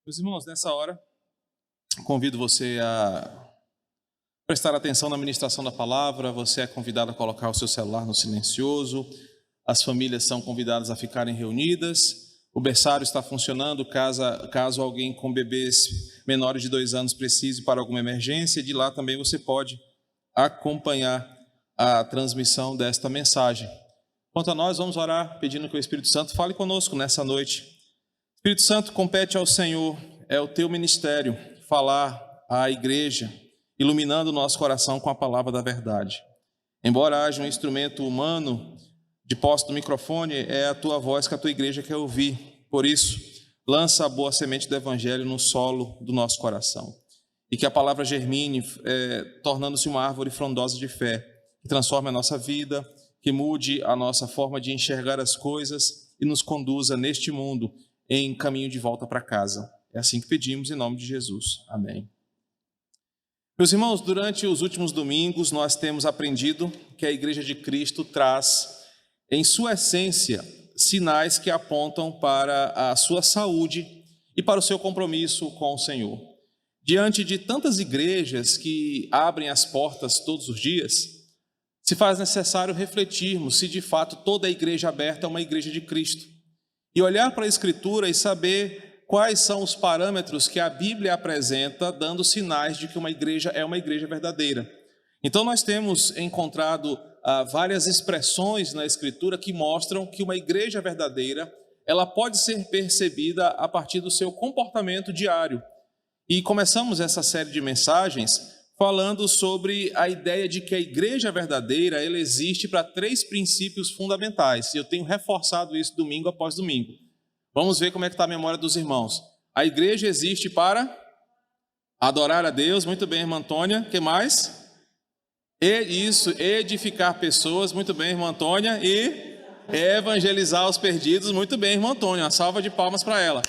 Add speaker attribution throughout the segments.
Speaker 1: Meus irmãos, nessa hora, convido você a prestar atenção na ministração da palavra. Você é convidado a colocar o seu celular no silencioso. As famílias são convidadas a ficarem reunidas. O berçário está funcionando caso alguém com bebês menores de 2 anos precise para alguma emergência. De lá também você pode acompanhar a transmissão desta mensagem. Quanto a nós, vamos orar pedindo que o Espírito Santo fale conosco nessa noite. Espírito Santo, compete ao Senhor, é o teu ministério, falar à igreja, iluminando o nosso coração com a palavra da verdade. Embora haja um instrumento humano de posse do microfone, é a tua voz que a tua igreja quer ouvir. Por isso, lança a boa semente do evangelho no solo do nosso coração. E que a palavra germine, tornando-se uma árvore frondosa de fé, que transforme a nossa vida, que mude a nossa forma de enxergar as coisas e nos conduza neste mundo em caminho de volta para casa. É assim que pedimos em nome de Jesus. Amém. Meus irmãos, durante os últimos domingos nós temos aprendido que a Igreja de Cristo traz em sua essência sinais que apontam para a sua saúde e para o seu compromisso com o Senhor. Diante de tantas igrejas que abrem as portas todos os dias, se faz necessário refletirmos se de fato toda a igreja aberta é uma igreja de Cristo. E olhar para a Escritura e saber quais são os parâmetros que a Bíblia apresenta, dando sinais de que uma igreja é uma igreja verdadeira. Então nós temos encontrado várias expressões na Escritura que mostram que uma igreja verdadeira, ela pode ser percebida a partir do seu comportamento diário. E começamos essa série de mensagens falando sobre a ideia de que a igreja verdadeira, ela existe para 3 princípios fundamentais. E eu tenho reforçado isso domingo após domingo. Vamos ver como é que está a memória dos irmãos. A igreja existe para adorar a Deus. Muito bem, irmã Antônia. O que mais? Edificar pessoas. Muito bem, irmã Antônia. E evangelizar os perdidos. Muito bem, irmã Antônia. Uma salva de palmas para ela.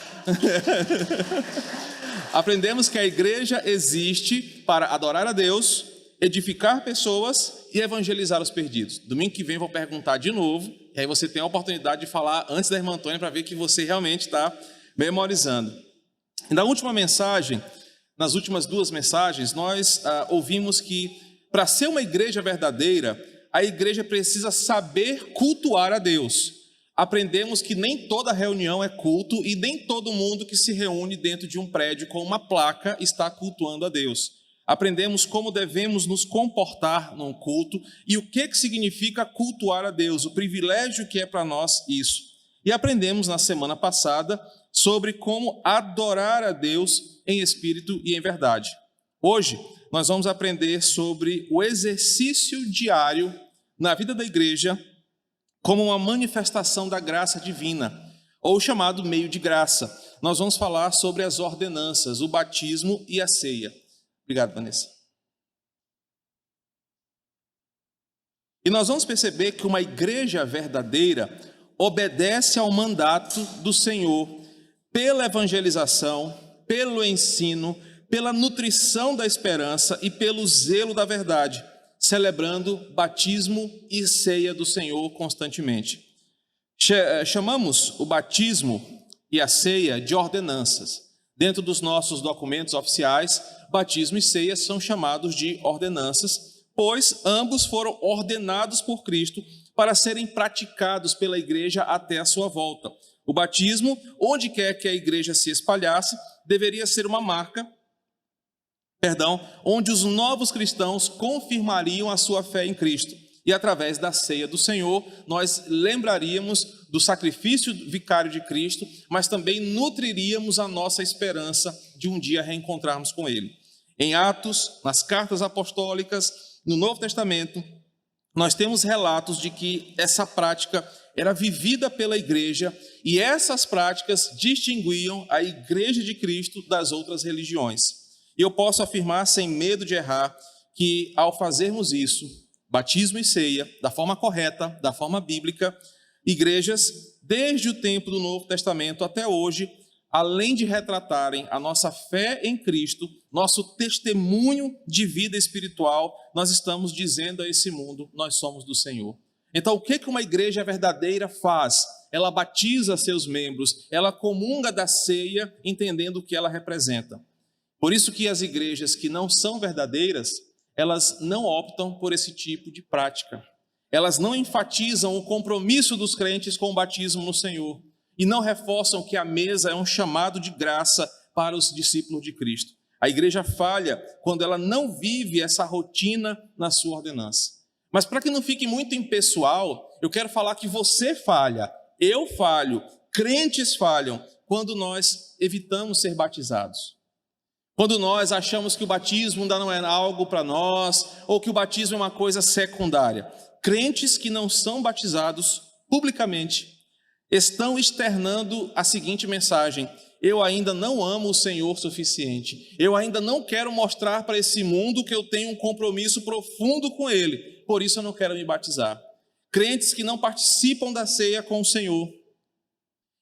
Speaker 1: Aprendemos que a igreja existe para adorar a Deus, edificar pessoas e evangelizar os perdidos. Domingo que vem vou perguntar de novo, e aí você tem a oportunidade de falar antes da irmã Antônia para ver que você realmente está memorizando. E na última mensagem, nas últimas 2 mensagens, nós ouvimos que para ser uma igreja verdadeira, a igreja precisa saber cultuar a Deus. Aprendemos que nem toda reunião é culto e nem todo mundo que se reúne dentro de um prédio com uma placa está cultuando a Deus. Aprendemos como devemos nos comportar num culto e o que significa cultuar a Deus, o privilégio que é para nós isso. E aprendemos na semana passada sobre como adorar a Deus em espírito e em verdade. Hoje nós vamos aprender sobre o exercício diário na vida da igreja como uma manifestação da graça divina, ou chamado meio de graça. Nós vamos falar sobre as ordenanças, o batismo e a ceia. Obrigado, Vanessa. E nós vamos perceber que uma igreja verdadeira obedece ao mandato do Senhor pela evangelização, pelo ensino, pela nutrição da esperança e pelo zelo da verdade, celebrando batismo e ceia do Senhor constantemente. Chamamos o batismo e a ceia de ordenanças. Dentro dos nossos documentos oficiais, batismo e ceia são chamados de ordenanças, pois ambos foram ordenados por Cristo para serem praticados pela igreja até a sua volta. O batismo, onde quer que a igreja se espalhasse, deveria ser uma marca onde os novos cristãos confirmariam a sua fé em Cristo. E através da ceia do Senhor, nós lembraríamos do sacrifício vicário de Cristo, mas também nutriríamos a nossa esperança de um dia reencontrarmos com Ele. Em Atos, nas cartas apostólicas, no Novo Testamento, nós temos relatos de que essa prática era vivida pela igreja e essas práticas distinguiam a igreja de Cristo das outras religiões. E eu posso afirmar, sem medo de errar, que ao fazermos isso, batismo e ceia, da forma correta, da forma bíblica, igrejas, desde o tempo do Novo Testamento até hoje, além de retratarem a nossa fé em Cristo, nosso testemunho de vida espiritual, nós estamos dizendo a esse mundo, nós somos do Senhor. Então, o que uma igreja verdadeira faz? ela batiza seus membros, ela comunga da ceia, entendendo o que ela representa. Por isso que as igrejas que não são verdadeiras, elas não optam por esse tipo de prática. Elas não enfatizam o compromisso dos crentes com o batismo no Senhor e não reforçam que a mesa é um chamado de graça para os discípulos de Cristo. A igreja falha quando ela não vive essa rotina na sua ordenança. Mas para que não fique muito impessoal, eu quero falar que você falha, eu falho, crentes falham quando nós evitamos ser batizados. Quando nós achamos que o batismo ainda não é algo para nós, ou que o batismo é uma coisa secundária. Crentes que não são batizados publicamente estão externando a seguinte mensagem: eu ainda não amo o Senhor o suficiente, eu ainda não quero mostrar para esse mundo que eu tenho um compromisso profundo com Ele, por isso eu não quero me batizar. Crentes que não participam da ceia com o Senhor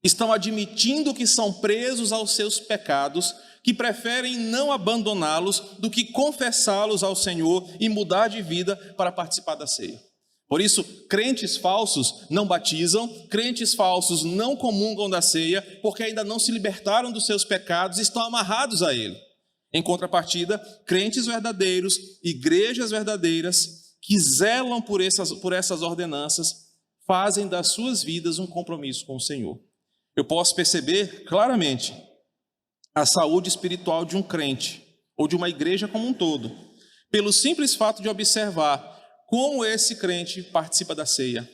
Speaker 1: estão admitindo que são presos aos seus pecados, que preferem não abandoná-los do que confessá-los ao Senhor e mudar de vida para participar da ceia. Por isso, crentes falsos não batizam, crentes falsos não comungam da ceia, porque ainda não se libertaram dos seus pecados e estão amarrados a ele. Em contrapartida, crentes verdadeiros, igrejas verdadeiras, que zelam por essas ordenanças, fazem das suas vidas um compromisso com o Senhor. Eu posso perceber claramente a saúde espiritual de um crente, ou de uma igreja como um todo, pelo simples fato de observar como esse crente participa da ceia,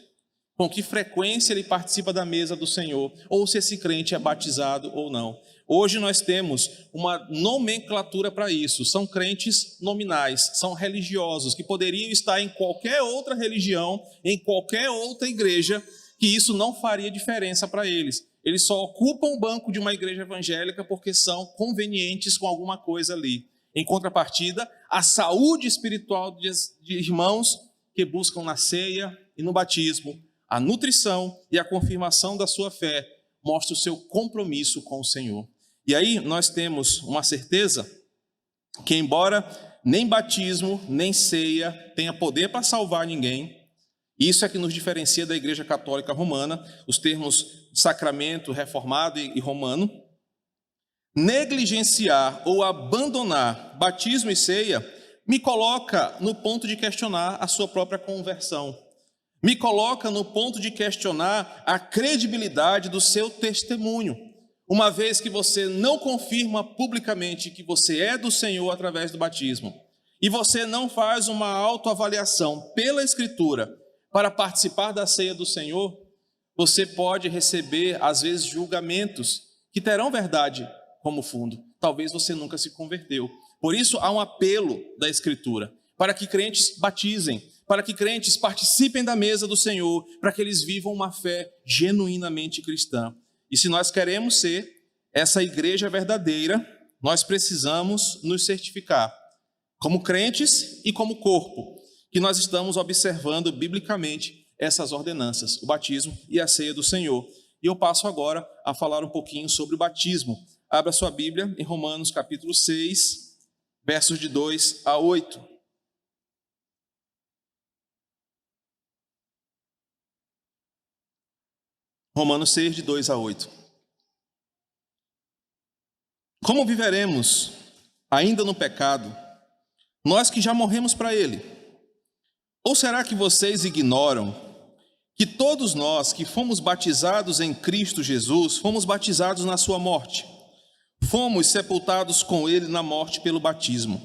Speaker 1: com que frequência ele participa da mesa do Senhor, ou se esse crente é batizado ou não. Hoje nós temos uma nomenclatura para isso, são crentes nominais, são religiosos, que poderiam estar em qualquer outra religião, em qualquer outra igreja, que isso não faria diferença para eles. Eles só ocupam o banco de uma igreja evangélica porque são convenientes com alguma coisa ali. Em contrapartida, a saúde espiritual de irmãos que buscam na ceia e no batismo, a nutrição e a confirmação da sua fé, mostra o seu compromisso com o Senhor. E aí nós temos uma certeza que, embora nem batismo, nem ceia tenha poder para salvar ninguém, isso é que nos diferencia da Igreja Católica Romana, os termos sacramento, reformado e romano. Negligenciar ou abandonar batismo e ceia me coloca no ponto de questionar a sua própria conversão. Me coloca no ponto de questionar a credibilidade do seu testemunho, uma vez que você não confirma publicamente que você é do Senhor através do batismo, e você não faz uma autoavaliação pela Escritura para participar da ceia do Senhor, você pode receber, às vezes, julgamentos que terão verdade como fundo. Talvez você nunca se converteu. Por isso, há um apelo da Escritura para que crentes batizem, para que crentes participem da mesa do Senhor, para que eles vivam uma fé genuinamente cristã. E se nós queremos ser essa igreja verdadeira, nós precisamos nos certificar, como crentes e como corpo, que nós estamos observando biblicamente essas ordenanças, o batismo e a ceia do Senhor. E eu passo agora a falar um pouquinho sobre o batismo. Abra sua Bíblia em Romanos capítulo 6, versos de 2 a 8. Romanos 6, de 2 a 8. Como viveremos ainda no pecado, nós que já morremos para ele? Ou será que vocês ignoram que todos nós que fomos batizados em Cristo Jesus, fomos batizados na sua morte? Fomos sepultados com ele na morte pelo batismo,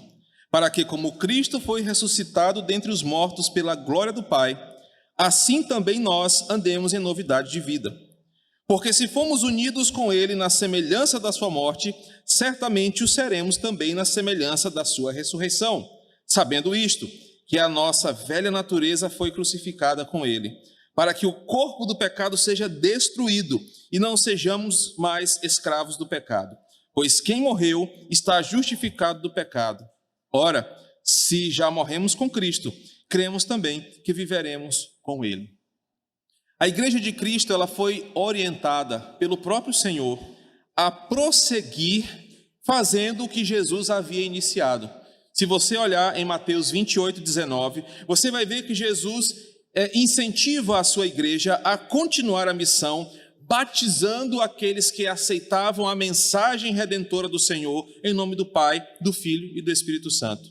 Speaker 1: para que, como Cristo foi ressuscitado dentre os mortos pela glória do Pai, assim também nós andemos em novidade de vida. Porque se fomos unidos com ele na semelhança da sua morte, certamente o seremos também na semelhança da sua ressurreição, sabendo isto, que a nossa velha natureza foi crucificada com ele, para que o corpo do pecado seja destruído e não sejamos mais escravos do pecado. Pois quem morreu está justificado do pecado. Ora, se já morremos com Cristo, cremos também que viveremos com ele. A igreja de Cristo, ela foi orientada pelo próprio Senhor a prosseguir fazendo o que Jesus havia iniciado. Se você olhar em Mateus 28, 19, você vai ver que Jesus incentiva a sua igreja a continuar a missão, batizando aqueles que aceitavam a mensagem redentora do Senhor, em nome do Pai, do Filho e do Espírito Santo.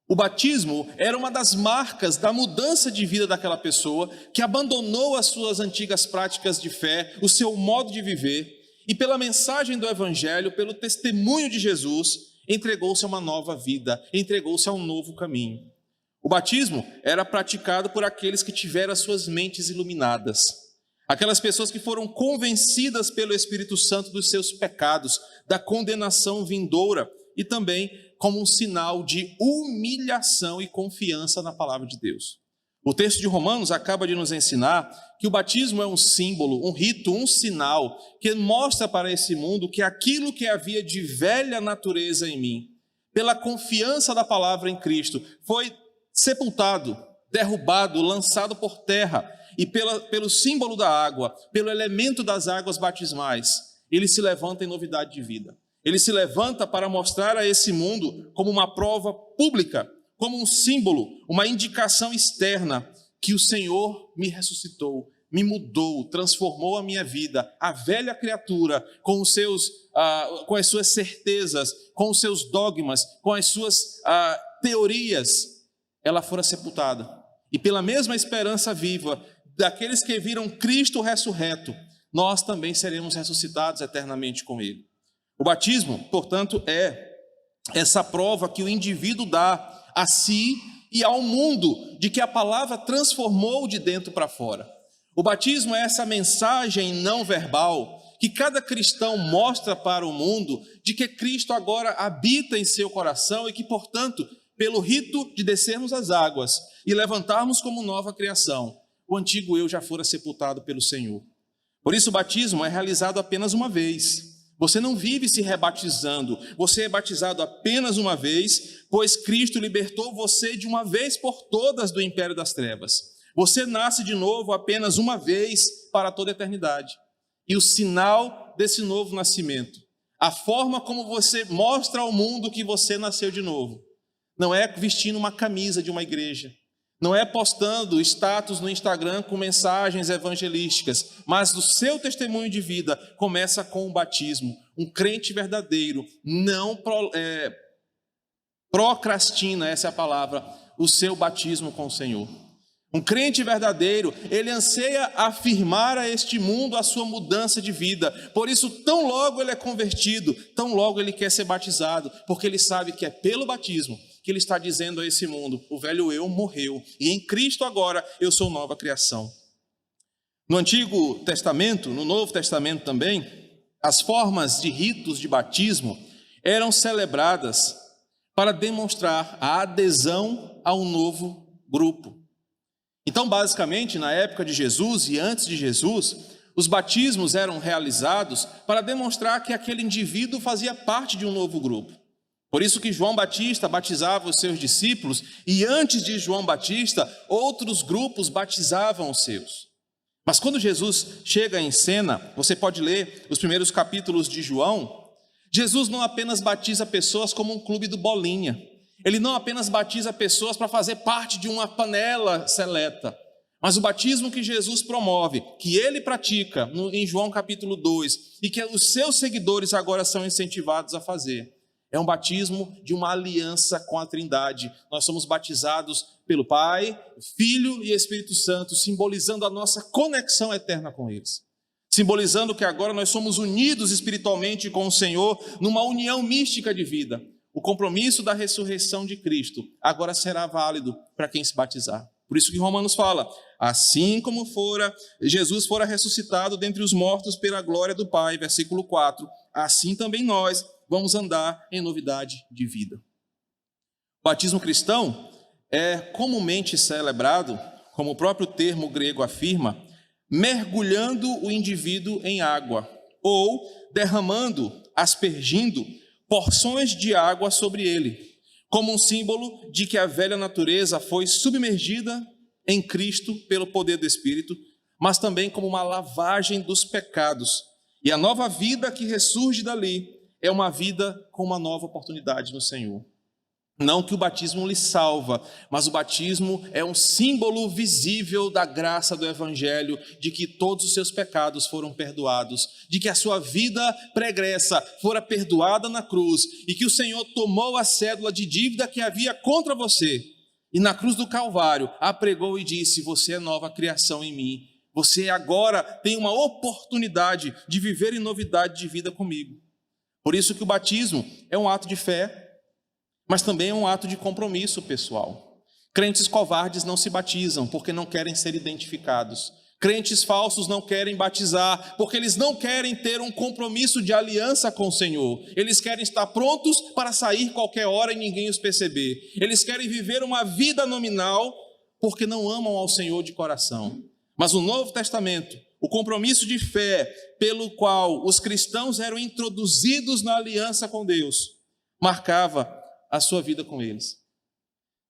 Speaker 1: O batismo era uma das marcas da mudança de vida daquela pessoa que abandonou as suas antigas práticas de fé, o seu modo de viver, e pela mensagem do Evangelho, pelo testemunho de Jesus, entregou-se a uma nova vida, entregou-se a um novo caminho. O batismo era praticado por aqueles que tiveram as suas mentes iluminadas, aquelas pessoas que foram convencidas pelo Espírito Santo dos seus pecados, da condenação vindoura, e também como um sinal de humilhação e confiança na palavra de Deus. O texto de Romanos acaba de nos ensinar que o batismo é um símbolo, um rito, um sinal que mostra para esse mundo que aquilo que havia de velha natureza em mim, pela confiança da palavra em Cristo, foi sepultado, derrubado, lançado por terra, e pelo símbolo da água, pelo elemento das águas batismais, ele se levanta em novidade de vida. Ele se levanta para mostrar a esse mundo como uma prova pública, como um símbolo, uma indicação externa que o Senhor me ressuscitou, me mudou, transformou a minha vida, a velha criatura, com as suas certezas, com os seus dogmas, com as suas teorias, ela fora sepultada. E pela mesma esperança viva daqueles que viram Cristo ressurreto, nós também seremos ressuscitados eternamente com Ele. O batismo, portanto, é essa prova que o indivíduo dá a si e ao mundo de que a palavra transformou de dentro para fora. O batismo é essa mensagem não verbal que cada cristão mostra para o mundo de que Cristo agora habita em seu coração e que, portanto, pelo rito de descermos as águas e levantarmos como nova criação, o antigo eu já fora sepultado pelo Senhor. Por isso o batismo é realizado apenas uma vez. Você não vive se rebatizando, você é batizado apenas uma vez, pois Cristo libertou você de uma vez por todas do império das trevas. Você nasce de novo apenas uma vez para toda a eternidade. E o sinal desse novo nascimento, a forma como você mostra ao mundo que você nasceu de novo, não é vestindo uma camisa de uma igreja, não é postando status no Instagram com mensagens evangelísticas, mas o seu testemunho de vida começa com o batismo. Um crente verdadeiro não procrastina, essa é a palavra, o seu batismo com o Senhor. Um crente verdadeiro, ele anseia afirmar a este mundo a sua mudança de vida. Por isso, tão logo ele é convertido, tão logo ele quer ser batizado, porque ele sabe que é pelo batismo que ele está dizendo a esse mundo: o velho eu morreu, e em Cristo agora eu sou nova criação. No Antigo Testamento, no Novo Testamento também, as formas de ritos de batismo eram celebradas para demonstrar a adesão a um novo grupo. Então, basicamente, na época de Jesus e antes de Jesus, os batismos eram realizados para demonstrar que aquele indivíduo fazia parte de um novo grupo. Por isso que João Batista batizava os seus discípulos, e antes de João Batista, outros grupos batizavam os seus. Mas quando Jesus chega em cena, você pode ler os primeiros capítulos de João, Jesus não apenas batiza pessoas como um clube do Bolinha, ele não apenas batiza pessoas para fazer parte de uma panela seleta, mas o batismo que Jesus promove, que ele pratica em João capítulo 2, e que os seus seguidores agora são incentivados a fazer, é um batismo de uma aliança com a Trindade. Nós somos batizados pelo Pai, Filho e Espírito Santo, simbolizando a nossa conexão eterna com eles. Simbolizando que agora nós somos unidos espiritualmente com o Senhor numa união mística de vida. O compromisso da ressurreição de Cristo agora será válido para quem se batizar. Por isso que Romanos fala: assim como Jesus fora ressuscitado dentre os mortos pela glória do Pai, versículo 4, assim também nós vamos andar em novidade de vida. O batismo cristão é comumente celebrado, como o próprio termo grego afirma, mergulhando o indivíduo em água, ou derramando, aspergindo porções de água sobre ele, como um símbolo de que a velha natureza foi submergida em Cristo pelo poder do Espírito, mas também como uma lavagem dos pecados. E a nova vida que ressurge dali é uma vida com uma nova oportunidade no Senhor. Não que o batismo lhe salva, mas o batismo é um símbolo visível da graça do Evangelho, de que todos os seus pecados foram perdoados, de que a sua vida pregressa fora perdoada na cruz, e que o Senhor tomou a cédula de dívida que havia contra você, e na cruz do Calvário a pregou e disse: você é nova criação em mim, você agora tem uma oportunidade de viver em novidade de vida comigo. Por isso que o batismo é um ato de fé, mas também é um ato de compromisso pessoal. Crentes covardes não se batizam porque não querem ser identificados. Crentes falsos não querem batizar porque eles não querem ter um compromisso de aliança com o Senhor. Eles querem estar prontos para sair qualquer hora e ninguém os perceber. Eles querem viver uma vida nominal porque não amam ao Senhor de coração. Mas o Novo Testamento, o compromisso de fé pelo qual os cristãos eram introduzidos na aliança com Deus, marcava a sua vida com eles.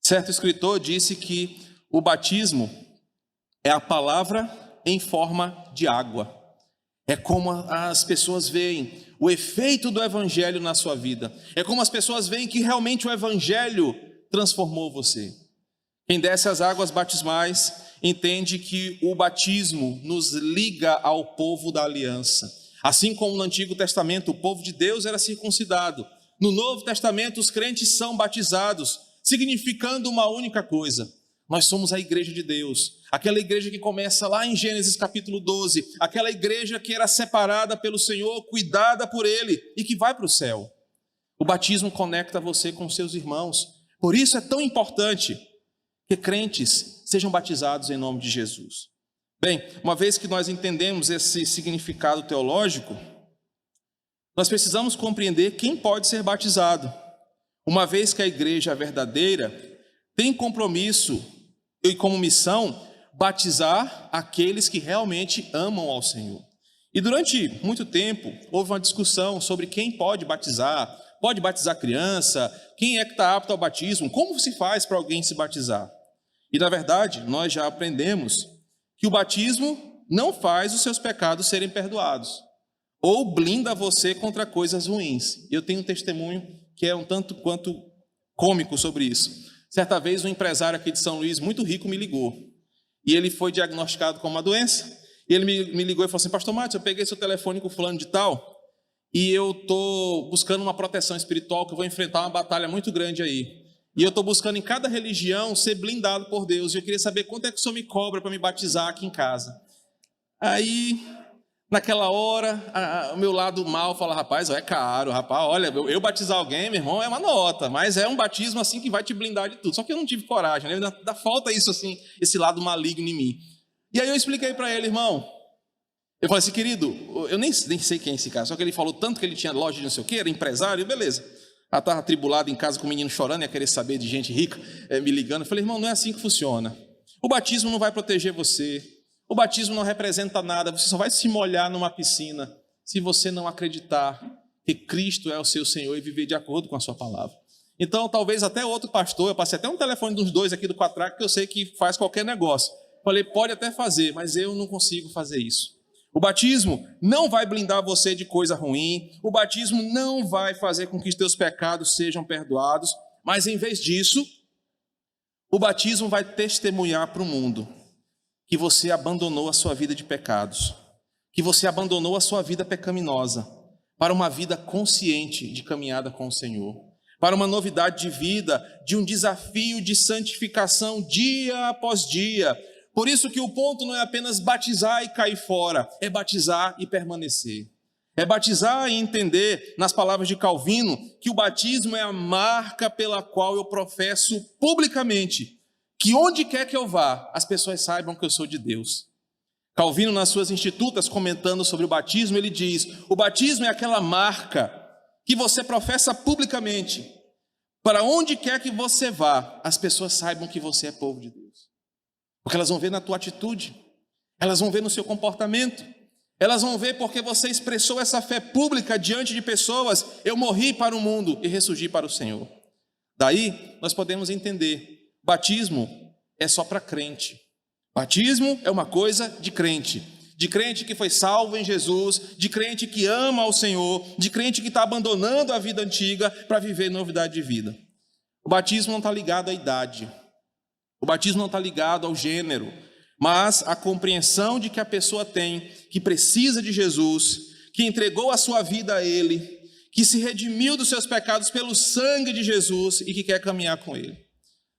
Speaker 1: Certo escritor disse que o batismo é a palavra em forma de água. É como as pessoas veem o efeito do Evangelho na sua vida. É como as pessoas veem que realmente o Evangelho transformou você. Quem desce as águas batismais entende que o batismo nos liga ao povo da aliança. Assim como no Antigo Testamento o povo de Deus era circuncidado, no Novo Testamento os crentes são batizados, significando uma única coisa: nós somos a igreja de Deus, aquela igreja que começa lá em Gênesis capítulo 12, aquela igreja que era separada pelo Senhor, cuidada por Ele e que vai para o céu. O batismo conecta você com seus irmãos, por isso é tão importante que crentes sejam batizados em nome de Jesus. Bem, uma vez que nós entendemos esse significado teológico, nós precisamos compreender quem pode ser batizado, uma vez que a igreja verdadeira tem compromisso e como missão batizar aqueles que realmente amam ao Senhor. E durante muito tempo houve uma discussão sobre quem pode batizar criança, quem é que está apto ao batismo, como se faz para alguém se batizar. E na verdade nós já aprendemos que o batismo não faz os seus pecados serem perdoados, ou blinda você contra coisas ruins. Eu tenho um testemunho que é um tanto quanto cômico sobre isso. Certa vez um empresário aqui de São Luís, muito rico, me ligou. E ele foi diagnosticado com uma doença. E ele me ligou e falou assim: pastor Márcio, eu peguei seu telefone com fulano de tal, e eu estou buscando uma proteção espiritual, que eu vou enfrentar uma batalha muito grande aí. E eu estou buscando em cada religião ser blindado por Deus. E eu queria saber quanto é que o senhor me cobra para me batizar aqui em casa. Aí, naquela hora, o meu lado mal fala: rapaz, é caro, rapaz, olha, eu batizar alguém, meu irmão, é uma nota, mas é um batismo assim que vai te blindar de tudo. Só que eu não tive coragem, né? Ainda falta isso assim, esse lado maligno em mim. E aí eu expliquei para ele: irmão, eu falei assim: querido, eu nem sei quem é esse cara, só que ele falou tanto que ele tinha loja de não sei o que, era empresário, beleza. Ela estava atribulada em casa com o menino chorando, ia querer saber de gente rica, me ligando. Eu falei: irmão, não é assim que funciona. O batismo não vai proteger você. O batismo não representa nada. Você só vai se molhar numa piscina se você não acreditar que Cristo é o seu Senhor e viver de acordo com a sua palavra. Então, talvez até outro pastor, eu passei até um telefone dos dois aqui do Quatrac, que eu sei que faz qualquer negócio. Falei: pode até fazer, mas eu não consigo fazer isso. O batismo não vai blindar você de coisa ruim. O batismo não vai fazer com que os teus pecados sejam perdoados. Mas em vez disso, o batismo vai testemunhar para o mundo que você abandonou a sua vida de pecados, que você abandonou a sua vida pecaminosa para uma vida consciente de caminhada com o Senhor, para uma novidade de vida, de um desafio de santificação dia após dia. Por isso que o ponto não é apenas batizar e cair fora, é batizar e permanecer. É batizar e entender, nas palavras de Calvino, que o batismo é a marca pela qual eu professo publicamente que onde quer que eu vá, as pessoas saibam que eu sou de Deus. Calvino, nas suas Institutas, comentando sobre o batismo, ele diz: o batismo é aquela marca que você professa publicamente. Para onde quer que você vá, as pessoas saibam que você é povo de Deus. Porque elas vão ver na tua atitude, elas vão ver no seu comportamento, elas vão ver porque você expressou essa fé pública diante de pessoas. Eu morri para o mundo e ressurgi para o Senhor. Daí, nós podemos entender: batismo é só para crente. Batismo é uma coisa de crente que foi salvo em Jesus, de crente que ama ao Senhor, de crente que está abandonando a vida antiga para viver novidade de vida. O batismo não está ligado à idade, o batismo não está ligado ao gênero, mas à compreensão de que a pessoa tem, que precisa de Jesus, que entregou a sua vida a Ele, que se redimiu dos seus pecados pelo sangue de Jesus e que quer caminhar com Ele.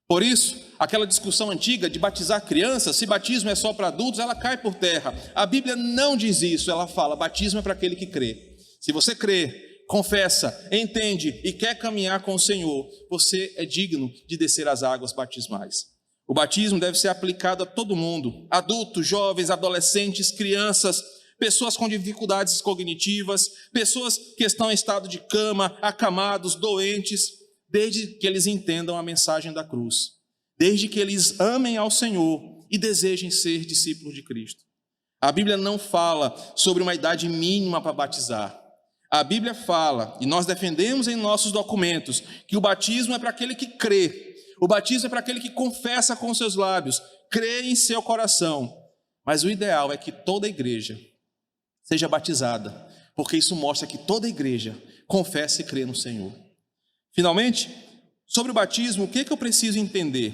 Speaker 1: Por isso, aquela discussão antiga de batizar crianças, se batismo é só para adultos, ela cai por terra. A Bíblia não diz isso, ela fala, batismo é para aquele que crê. Se você crê, confessa, entende e quer caminhar com o Senhor, você é digno de descer as águas batismais. O batismo deve ser aplicado a todo mundo, adultos, jovens, adolescentes, crianças, pessoas com dificuldades cognitivas, pessoas que estão em estado de cama, acamados, doentes, desde que eles entendam a mensagem da cruz, desde que eles amem ao Senhor e desejem ser discípulos de Cristo. A Bíblia não fala sobre uma idade mínima para batizar. A Bíblia fala, e nós defendemos em nossos documentos, que o batismo é para aquele que crê. O batismo é para aquele que confessa com seus lábios, crê em seu coração. Mas o ideal é que toda a igreja seja batizada, porque isso mostra que toda a igreja confessa e crê no Senhor. Finalmente, sobre o batismo, o que eu preciso entender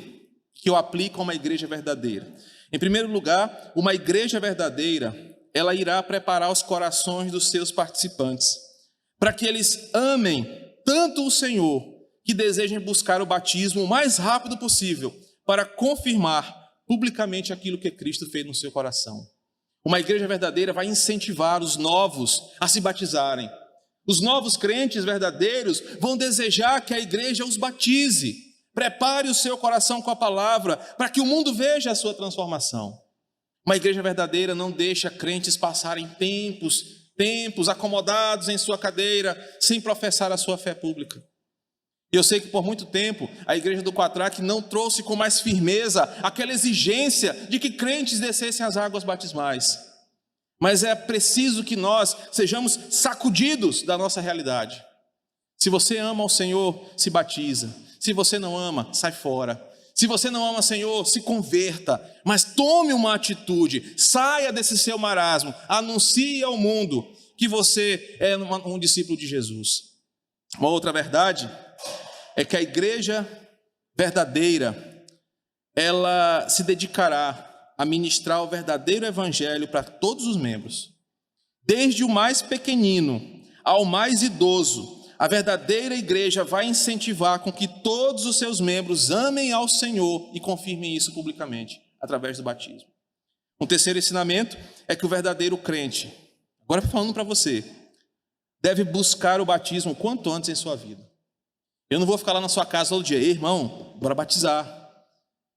Speaker 1: que eu aplico a uma igreja verdadeira? Em primeiro lugar, uma igreja verdadeira, ela irá preparar os corações dos seus participantes, para que eles amem tanto o Senhor, que desejem buscar o batismo o mais rápido possível, para confirmar publicamente aquilo que Cristo fez no seu coração. Uma igreja verdadeira vai incentivar os novos a se batizarem. Os novos crentes verdadeiros vão desejar que a igreja os batize. Prepare o seu coração com a palavra, para que o mundo veja a sua transformação. Uma igreja verdadeira não deixa crentes passarem tempos acomodados em sua cadeira, sem professar a sua fé pública. Eu sei que por muito tempo a igreja do Quatraque não trouxe com mais firmeza aquela exigência de que crentes descessem as águas batismais. Mas é preciso que nós sejamos sacudidos da nossa realidade. Se você ama o Senhor, se batiza. Se você não ama, sai fora. Se você não ama o Senhor, se converta. Mas tome uma atitude, saia desse seu marasmo, anuncie ao mundo que você é um discípulo de Jesus. Uma outra verdade é que a igreja verdadeira, ela se dedicará a ministrar o verdadeiro evangelho para todos os membros, desde o mais pequenino ao mais idoso. A verdadeira igreja vai incentivar com que todos os seus membros amem ao Senhor e confirmem isso publicamente, através do batismo. Um terceiro ensinamento é que o verdadeiro crente, agora falando para você, deve buscar o batismo quanto antes em sua vida. Eu não vou ficar lá na sua casa todo dia, irmão, bora batizar.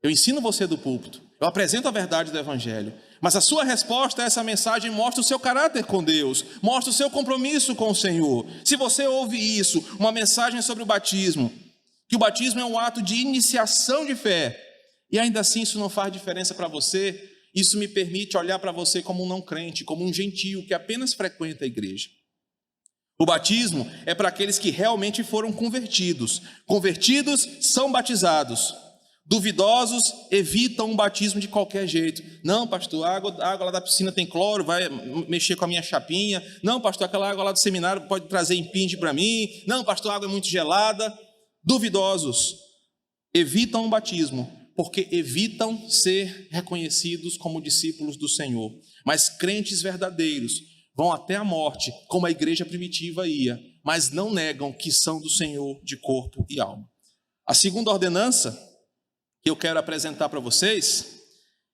Speaker 1: Eu ensino você do púlpito, eu apresento a verdade do evangelho, mas a sua resposta a essa mensagem mostra o seu caráter com Deus, mostra o seu compromisso com o Senhor. Se você ouve isso, uma mensagem sobre o batismo, que o batismo é um ato de iniciação de fé, e ainda assim isso não faz diferença para você, isso me permite olhar para você como um não crente, como um gentio que apenas frequenta a igreja. O batismo é para aqueles que realmente foram convertidos. Convertidos são batizados. Duvidosos evitam o batismo de qualquer jeito. Não, pastor, a água lá da piscina tem cloro, vai mexer com a minha chapinha. Não, pastor, aquela água lá do seminário pode trazer impinge para mim. Não, pastor, a água é muito gelada. Duvidosos evitam o batismo, porque evitam ser reconhecidos como discípulos do Senhor. Mas crentes verdadeiros vão até a morte, como a igreja primitiva ia, mas não negam que são do Senhor de corpo e alma. A segunda ordenança que eu quero apresentar para vocês,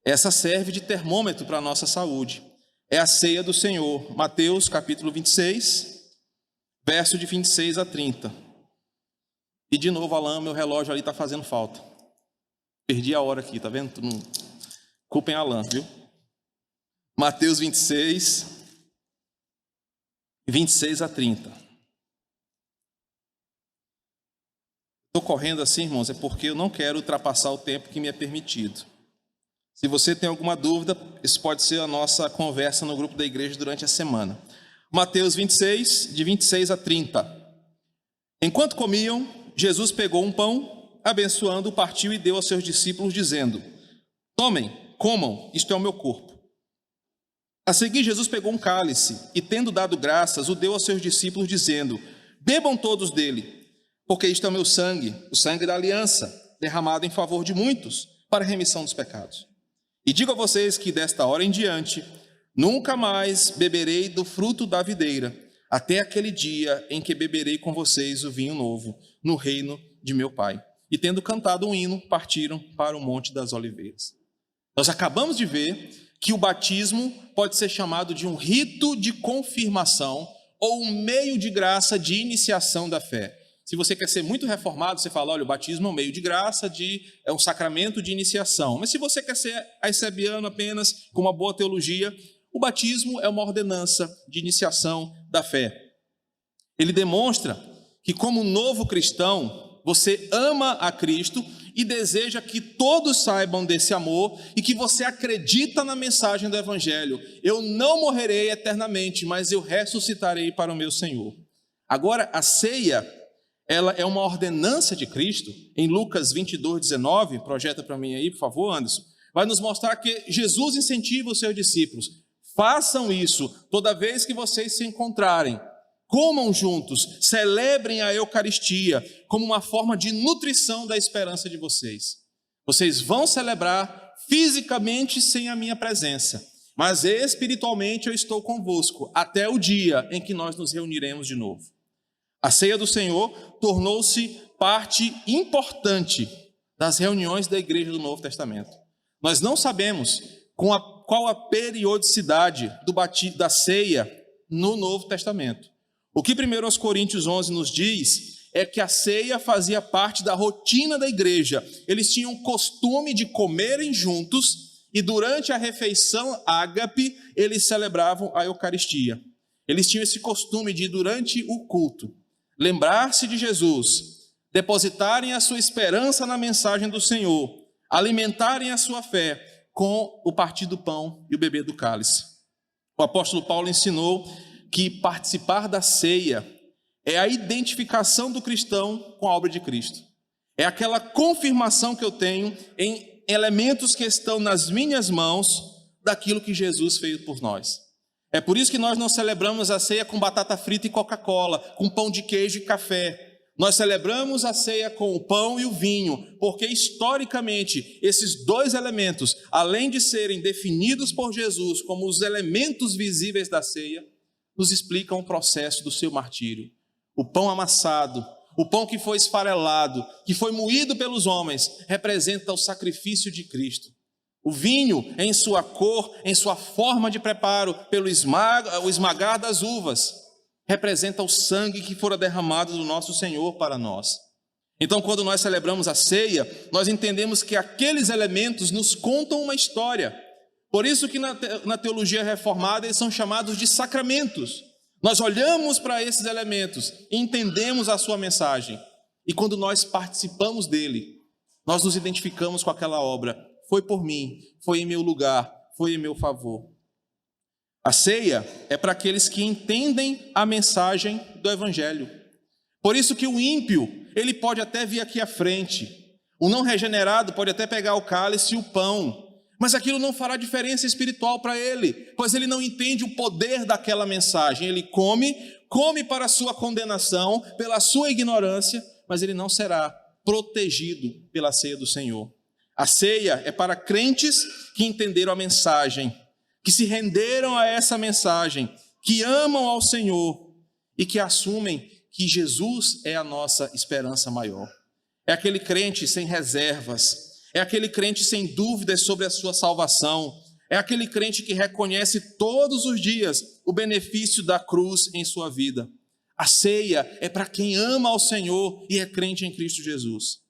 Speaker 1: essa serve de termômetro para a nossa saúde. É a ceia do Senhor. Mateus capítulo 26, verso de 26 a 30. E de novo, Alain, meu relógio ali está fazendo falta. Perdi a hora aqui, tá vendo? Não culpem Alain, viu? Mateus 26, 26 a 30. Estou correndo assim, irmãos, é porque eu não quero ultrapassar o tempo que me é permitido. Se você tem alguma dúvida, isso pode ser a nossa conversa no grupo da igreja durante a semana. Mateus 26, de 26 a 30. Enquanto comiam, Jesus pegou um pão, abençoando, partiu e deu aos seus discípulos, dizendo: tomem, comam, isto é o meu corpo. A seguir, Jesus pegou um cálice e, tendo dado graças, o deu aos seus discípulos, dizendo: bebam todos dele, porque isto é o meu sangue, o sangue da aliança, derramado em favor de muitos, para a remissão dos pecados. E digo a vocês que desta hora em diante, nunca mais beberei do fruto da videira, até aquele dia em que beberei com vocês o vinho novo, no reino de meu Pai. E tendo cantado um hino, partiram para o Monte das Oliveiras. Nós acabamos de ver que o batismo pode ser chamado de um rito de confirmação ou um meio de graça de iniciação da fé. Se você quer ser muito reformado, você fala, olha, o batismo é um meio de graça, é um sacramento de iniciação. Mas se você quer ser aicebiano apenas, com uma boa teologia, o batismo é uma ordenança de iniciação da fé. Ele demonstra que, como novo cristão, você ama a Cristo e deseja que todos saibam desse amor e que você acredita na mensagem do Evangelho. Eu não morrerei eternamente, mas eu ressuscitarei para o meu Senhor. Agora, a ceia, ela é uma ordenança de Cristo. Em Lucas 22:19, projeta para mim aí, por favor, Anderson, vai nos mostrar que Jesus incentiva os seus discípulos. Façam isso toda vez que vocês se encontrarem. Comam juntos, celebrem a Eucaristia como uma forma de nutrição da esperança de vocês. Vocês vão celebrar fisicamente sem a minha presença, mas espiritualmente eu estou convosco até o dia em que nós nos reuniremos de novo. A ceia do Senhor tornou-se parte importante das reuniões da igreja do Novo Testamento. Nós não sabemos qual a periodicidade da ceia no Novo Testamento. O que 1 Coríntios 11 nos diz é que a ceia fazia parte da rotina da igreja. Eles tinham o costume de comerem juntos e durante a refeição ágape, eles celebravam a Eucaristia. Eles tinham esse costume de, durante o culto, lembrar-se de Jesus, depositarem a sua esperança na mensagem do Senhor, alimentarem a sua fé com o partir do pão e o beber do cálice. O apóstolo Paulo ensinou que participar da ceia é a identificação do cristão com a obra de Cristo. É aquela confirmação que eu tenho em elementos que estão nas minhas mãos daquilo que Jesus fez por nós. É por isso que nós não celebramos a ceia com batata frita e Coca-Cola, com pão de queijo e café. Nós celebramos a ceia com o pão e o vinho, porque historicamente esses dois elementos, além de serem definidos por Jesus como os elementos visíveis da ceia, nos explicam o processo do seu martírio. O pão amassado, o pão que foi esfarelado, que foi moído pelos homens, representa o sacrifício de Cristo. O vinho, em sua cor, em sua forma de preparo, pelo esmagar das uvas, representa o sangue que fora derramado do nosso Senhor para nós. Então, quando nós celebramos a ceia, nós entendemos que aqueles elementos nos contam uma história. Por isso que na teologia reformada eles são chamados de sacramentos. Nós olhamos para esses elementos e entendemos a sua mensagem. E quando nós participamos dele, nós nos identificamos com aquela obra. Foi por mim, foi em meu lugar, foi em meu favor. A ceia é para aqueles que entendem a mensagem do Evangelho. Por isso que o ímpio, ele pode até vir aqui à frente. O não regenerado pode até pegar o cálice e o pão. Mas aquilo não fará diferença espiritual para ele, pois ele não entende o poder daquela mensagem. Ele come para a sua condenação, pela sua ignorância, mas ele não será protegido pela ceia do Senhor. A ceia é para crentes que entenderam a mensagem, que se renderam a essa mensagem, que amam ao Senhor e que assumem que Jesus é a nossa esperança maior. É aquele crente sem reservas, é aquele crente sem dúvidas sobre a sua salvação, é aquele crente que reconhece todos os dias o benefício da cruz em sua vida. A ceia é para quem ama ao Senhor e é crente em Cristo Jesus.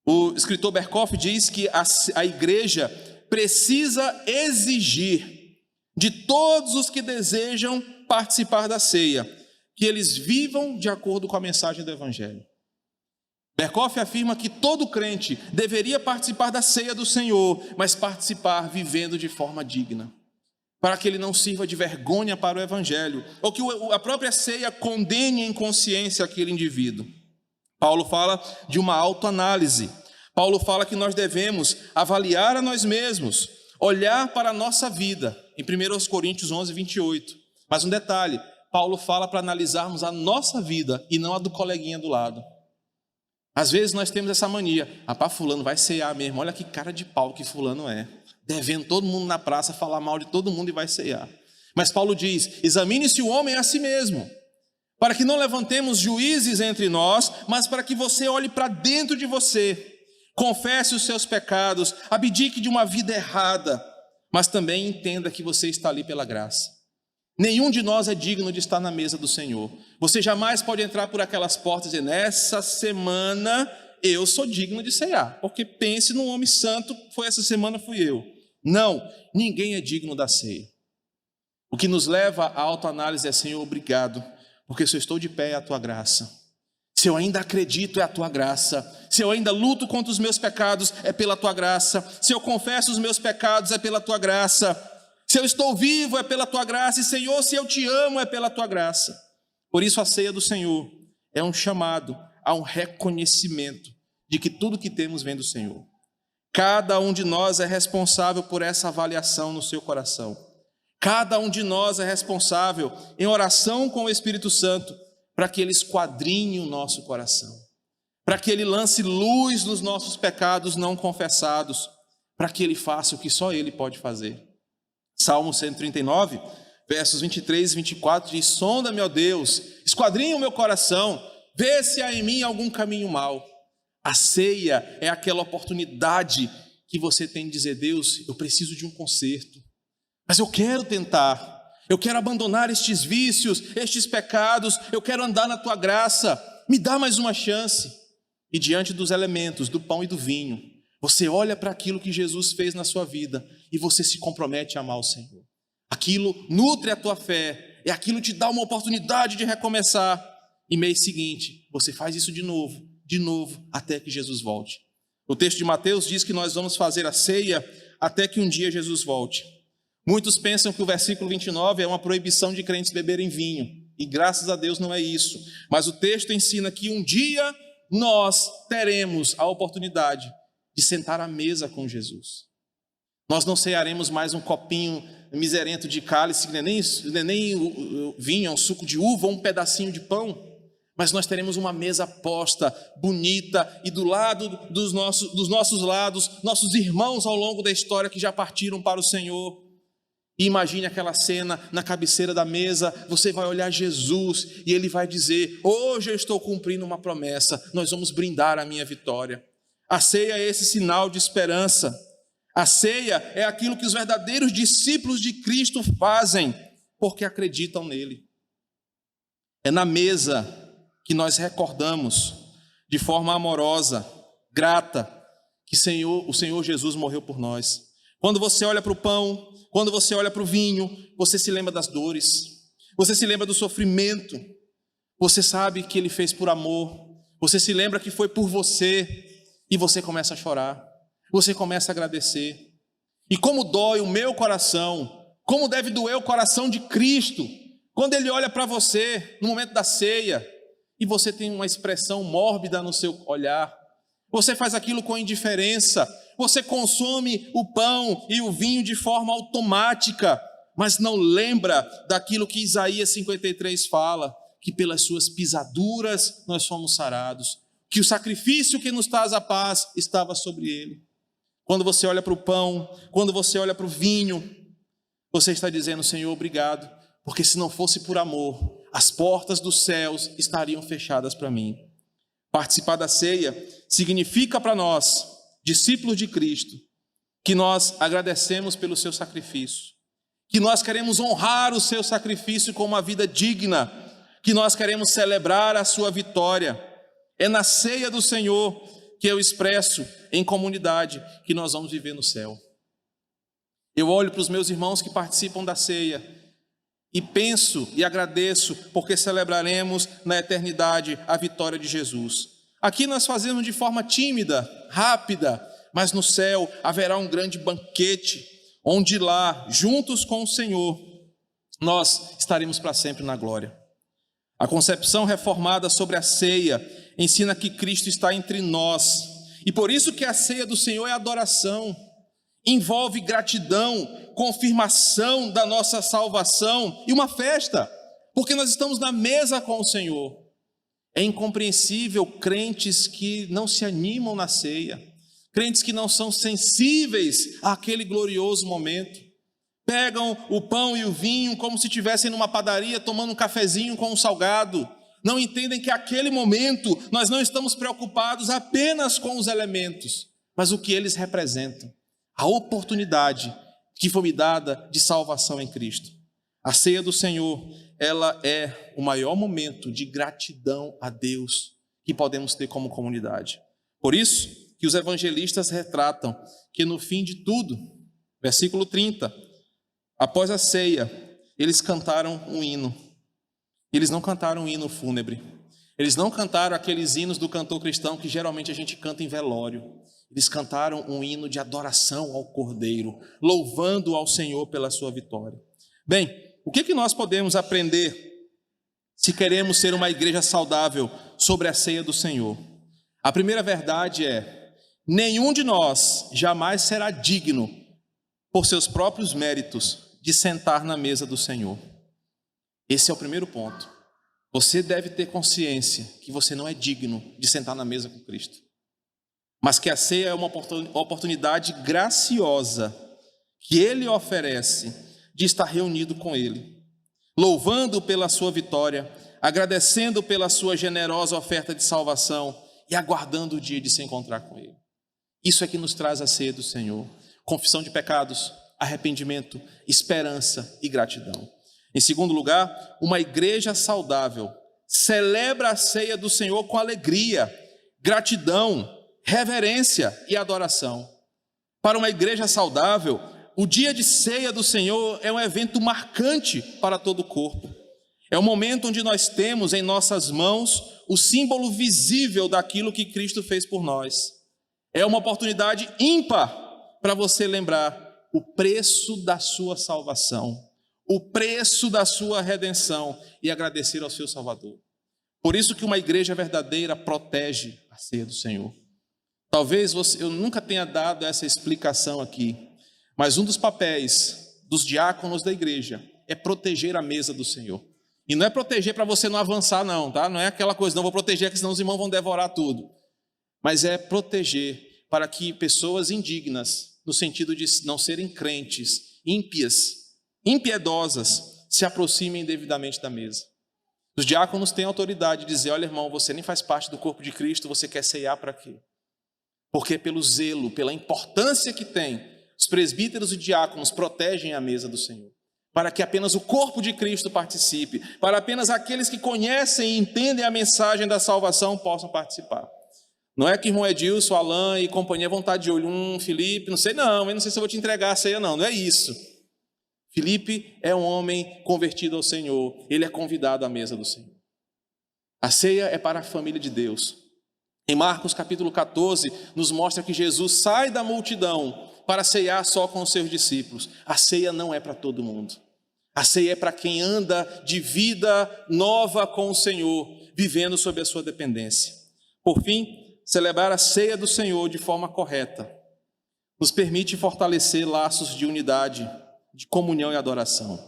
Speaker 1: O escritor Berkoff diz que a igreja precisa exigir de todos os que desejam participar da ceia, que eles vivam de acordo com a mensagem do Evangelho. Berkoff afirma que todo crente deveria participar da ceia do Senhor, mas participar vivendo de forma digna, para que ele não sirva de vergonha para o Evangelho, ou que a própria ceia condene em consciência aquele indivíduo. Paulo fala de uma autoanálise. Paulo fala que nós devemos avaliar a nós mesmos, olhar para a nossa vida, em 1 Coríntios 11, 28. Mas um detalhe, Paulo fala para analisarmos a nossa vida e não a do coleguinha do lado. Às vezes nós temos essa mania, rapaz, fulano vai cear mesmo, olha que cara de pau que fulano é, devendo todo mundo na praça, falar mal de todo mundo e vai cear. Mas Paulo diz, examine-se o homem a si mesmo, para que não levantemos juízes entre nós, mas para que você olhe para dentro de você, confesse os seus pecados, abdique de uma vida errada, mas também entenda que você está ali pela graça. Nenhum de nós é digno de estar na mesa do Senhor. Você jamais pode entrar por aquelas portas e dizer, nessa semana eu sou digno de cear, porque pense num homem santo, foi essa semana, fui eu. Não, ninguém é digno da ceia. O que nos leva à autoanálise é, Senhor, obrigado, porque se eu estou de pé é a tua graça. Se eu ainda acredito é a tua graça. Se eu ainda luto contra os meus pecados é pela tua graça. Se eu confesso os meus pecados é pela tua graça. Se eu estou vivo é pela tua graça. E Senhor, se eu te amo é pela tua graça. Por isso a ceia do Senhor é um chamado a um reconhecimento de que tudo que temos vem do Senhor. Cada um de nós é responsável por essa avaliação no seu coração. Cada um de nós é responsável em oração com o Espírito Santo para que Ele esquadrinhe o nosso coração, para que Ele lance luz nos nossos pecados não confessados, para que Ele faça o que só Ele pode fazer. Salmo 139, versos 23 e 24 diz, sonda-me, ó Deus, esquadrinha o meu coração, vê se há em mim algum caminho mau. A ceia é aquela oportunidade que você tem de dizer, Deus, eu preciso de um conserto, mas eu quero tentar, eu quero abandonar estes vícios, estes pecados, eu quero andar na tua graça, me dá mais uma chance. E diante dos elementos, do pão e do vinho, você olha para aquilo que Jesus fez na sua vida e você se compromete a amar o Senhor. Aquilo nutre a tua fé, e aquilo te dá uma oportunidade de recomeçar. E mês seguinte, você faz isso de novo, até que Jesus volte. O texto de Mateus diz que nós vamos fazer a ceia até que um dia Jesus volte. Muitos pensam que o versículo 29 é uma proibição de crentes beberem vinho, e graças a Deus não é isso. Mas o texto ensina que um dia nós teremos a oportunidade de sentar à mesa com Jesus. Nós não cearemos mais um copinho miserento de cálice, que não é nem vinho, é um suco de uva ou um pedacinho de pão, mas nós teremos uma mesa posta, bonita, e do lado dos nossos lados, nossos irmãos ao longo da história que já partiram para o Senhor. E imagine aquela cena na cabeceira da mesa, você vai olhar Jesus e Ele vai dizer, hoje eu estou cumprindo uma promessa, nós vamos brindar a minha vitória. A ceia é esse sinal de esperança. A ceia é aquilo que os verdadeiros discípulos de Cristo fazem, porque acreditam nele. É na mesa que nós recordamos, de forma amorosa, grata, que o Senhor Jesus morreu por nós. Quando você olha para o pão, quando você olha para o vinho, você se lembra das dores, você se lembra do sofrimento, você sabe que Ele fez por amor, você se lembra que foi por você, e você começa a chorar, você começa a agradecer. E como dói o meu coração, como deve doer o coração de Cristo, quando Ele olha para você no momento da ceia, e você tem uma expressão mórbida no seu olhar, você faz aquilo com indiferença, você consome o pão e o vinho de forma automática, mas não lembra daquilo que Isaías 53 fala, que pelas suas pisaduras nós fomos sarados, que o sacrifício que nos traz a paz estava sobre ele. Quando você olha para o pão, quando você olha para o vinho, você está dizendo, Senhor, obrigado, porque se não fosse por amor, as portas dos céus estariam fechadas para mim. Participar da ceia significa para nós, discípulos de Cristo, que nós agradecemos pelo seu sacrifício, que nós queremos honrar o seu sacrifício com uma vida digna, que nós queremos celebrar a sua vitória. É na ceia do Senhor que eu expresso em comunidade que nós vamos viver no céu. Eu olho para os meus irmãos que participam da ceia e penso e agradeço porque celebraremos na eternidade a vitória de Jesus. Aqui nós fazemos de forma tímida, rápida, mas no céu haverá um grande banquete, onde lá, juntos com o Senhor, nós estaremos para sempre na glória. A concepção reformada sobre a ceia ensina que Cristo está entre nós, e por isso que a ceia do Senhor é adoração, envolve gratidão, confirmação da nossa salvação e uma festa, porque nós estamos na mesa com o Senhor. É incompreensível crentes que não se animam na ceia, crentes que não são sensíveis àquele glorioso momento. Pegam o pão e o vinho como se estivessem numa padaria tomando um cafezinho com um salgado. Não entendem que aquele momento nós não estamos preocupados apenas com os elementos, mas o que eles representam. A oportunidade que foi me dada de salvação em Cristo. A ceia do Senhor, ela é o maior momento de gratidão a Deus que podemos ter como comunidade. Por isso que os evangelistas retratam que no fim de tudo, versículo 30, após a ceia, eles cantaram um hino. Eles não cantaram um hino fúnebre. Eles não cantaram aqueles hinos do cantor cristão que geralmente a gente canta em velório. Eles cantaram um hino de adoração ao Cordeiro, louvando ao Senhor pela sua vitória. Bem, o que nós podemos aprender se queremos ser uma igreja saudável sobre a ceia do Senhor? A primeira verdade é: nenhum de nós jamais será digno, por seus próprios méritos, de sentar na mesa do Senhor. Esse é o primeiro ponto. Você deve ter consciência que você não é digno de sentar na mesa com Cristo, mas que a ceia é uma oportunidade graciosa que Ele oferece de estar reunido com Ele, louvando pela sua vitória, agradecendo pela sua generosa oferta de salvação e aguardando o dia de se encontrar com Ele. Isso é que nos traz a ceia do Senhor: confissão de pecados, arrependimento, esperança e gratidão. Em segundo lugar, uma igreja saudável celebra a ceia do Senhor com alegria, gratidão, reverência e adoração. Para uma igreja saudável, o dia de ceia do Senhor é um evento marcante para todo o corpo. É o momento onde nós temos em nossas mãos o símbolo visível daquilo que Cristo fez por nós. É uma oportunidade ímpar para você lembrar o preço da sua salvação, o preço da sua redenção e agradecer ao seu Salvador. Por isso que uma igreja verdadeira protege a ceia do Senhor. Talvez eu nunca tenha dado essa explicação aqui, mas um dos papéis dos diáconos da igreja é proteger a mesa do Senhor. E não é proteger para você não avançar não, tá? Não é aquela coisa, não vou proteger que senão os irmãos vão devorar tudo. Mas é proteger para que pessoas indignas, no sentido de não serem crentes, ímpias, impiedosas, se aproximem devidamente da mesa. Os diáconos têm autoridade de dizer: olha, irmão, você nem faz parte do corpo de Cristo, você quer ceiar para quê? Porque pelo zelo, pela importância que tem, os presbíteros e diáconos protegem a mesa do Senhor, para que apenas o corpo de Cristo participe, para apenas aqueles que conhecem e entendem a mensagem da salvação possam participar. Não é que irmão Edilson, Alain e companhia vão estar de olho, Felipe, não sei não, eu não sei se eu vou te entregar a ceia não é isso. Felipe é um homem convertido ao Senhor, ele é convidado à mesa do Senhor. A ceia é para a família de Deus. Em Marcos capítulo 14, nos mostra que Jesus sai da multidão para ceiar só com os seus discípulos. A ceia não é para todo mundo. A ceia é para quem anda de vida nova com o Senhor, vivendo sob a sua dependência. Por fim, celebrar a ceia do Senhor de forma correta nos permite fortalecer laços de unidade, de comunhão e adoração.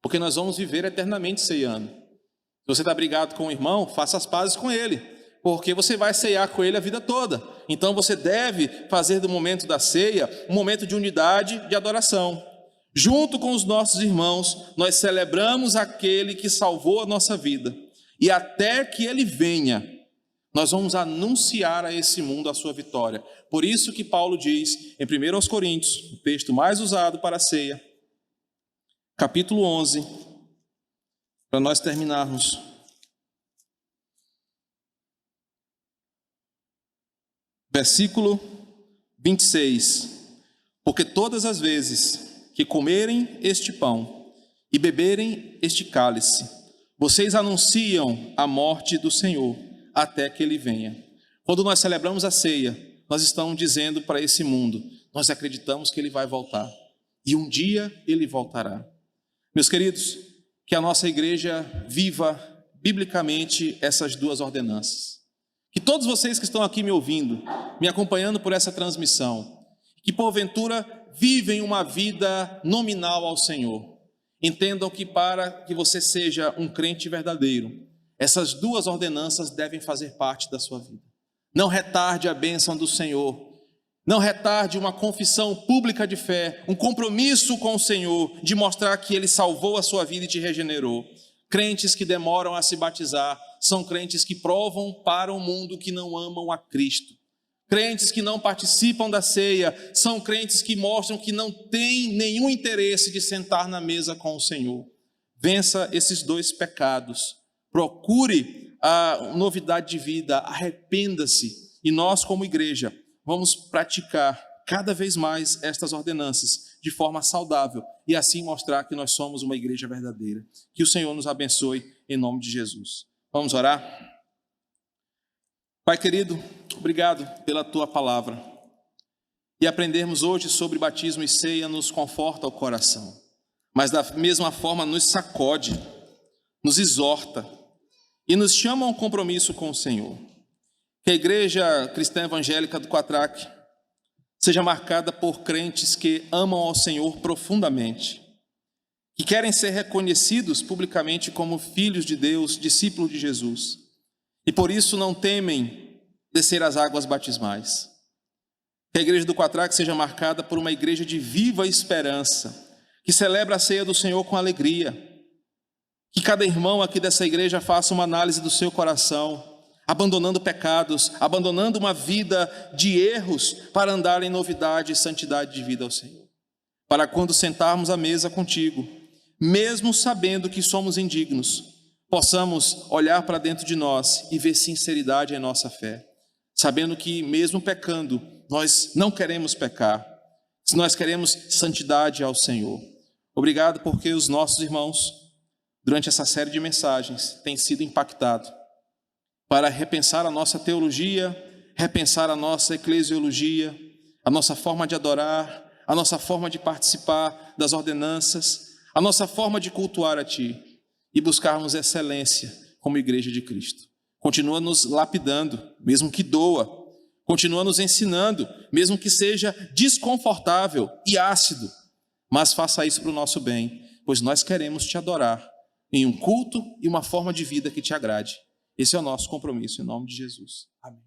Speaker 1: Porque nós vamos viver eternamente ceando. Se você está brigado com o irmão, faça as pazes com ele, porque você vai ceiar com ele a vida toda. Então você deve fazer do momento da ceia um momento de unidade, de adoração. Junto com os nossos irmãos, nós celebramos aquele que salvou a nossa vida. E até que ele venha, nós vamos anunciar a esse mundo a sua vitória. Por isso que Paulo diz em 1 Coríntios, o texto mais usado para a ceia, capítulo 11, para nós terminarmos. Versículo 26. Porque todas as vezes que comerem este pão e beberem este cálice, vocês anunciam a morte do Senhor até que ele venha. Quando nós celebramos a ceia, nós estamos dizendo para esse mundo: nós acreditamos que ele vai voltar e um dia ele voltará. Meus queridos, que a nossa igreja viva biblicamente essas duas ordenanças. Que todos vocês que estão aqui me ouvindo, me acompanhando por essa transmissão, que porventura vivem uma vida nominal ao Senhor, entendam que para que você seja um crente verdadeiro, essas duas ordenanças devem fazer parte da sua vida. Não retarde a bênção do Senhor. Não retarde uma confissão pública de fé, um compromisso com o Senhor, de mostrar que Ele salvou a sua vida e te regenerou. Crentes que demoram a se batizar são crentes que provam para o mundo que não amam a Cristo. Crentes que não participam da ceia são crentes que mostram que não têm nenhum interesse de sentar na mesa com o Senhor. Vença esses dois pecados. Procure a novidade de vida, arrependa-se. E nós, como igreja, vamos praticar cada vez mais estas ordenanças de forma saudável e assim mostrar que nós somos uma igreja verdadeira. Que o Senhor nos abençoe em nome de Jesus. Vamos orar? Pai querido, obrigado pela Tua palavra. E aprendermos hoje sobre batismo e ceia nos conforta o coração, mas da mesma forma nos sacode, nos exorta e nos chama a um compromisso com o Senhor. Que a Igreja Cristã Evangélica do Quatraque seja marcada por crentes que amam ao Senhor profundamente, que querem ser reconhecidos publicamente como filhos de Deus, discípulos de Jesus, e por isso não temem descer as águas batismais. Que a Igreja do Quatraque seja marcada por uma igreja de viva esperança, que celebra a ceia do Senhor com alegria. Que cada irmão aqui dessa igreja faça uma análise do seu coração, abandonando pecados, abandonando uma vida de erros para andar em novidade e santidade de vida ao Senhor. Para quando sentarmos à mesa contigo, mesmo sabendo que somos indignos, possamos olhar para dentro de nós e ver sinceridade em nossa fé, sabendo que mesmo pecando, nós não queremos pecar, nós queremos santidade ao Senhor. Obrigado porque os nossos irmãos, durante essa série de mensagens, têm sido impactados para repensar a nossa teologia, repensar a nossa eclesiologia, a nossa forma de adorar, a nossa forma de participar das ordenanças, a nossa forma de cultuar a Ti e buscarmos excelência como igreja de Cristo. Continua nos lapidando, mesmo que doa. Continua nos ensinando, mesmo que seja desconfortável e ácido. Mas faça isso para o nosso bem, pois nós queremos Te adorar em um culto e uma forma de vida que Te agrade. Esse é o nosso compromisso, em nome de Jesus. Amém.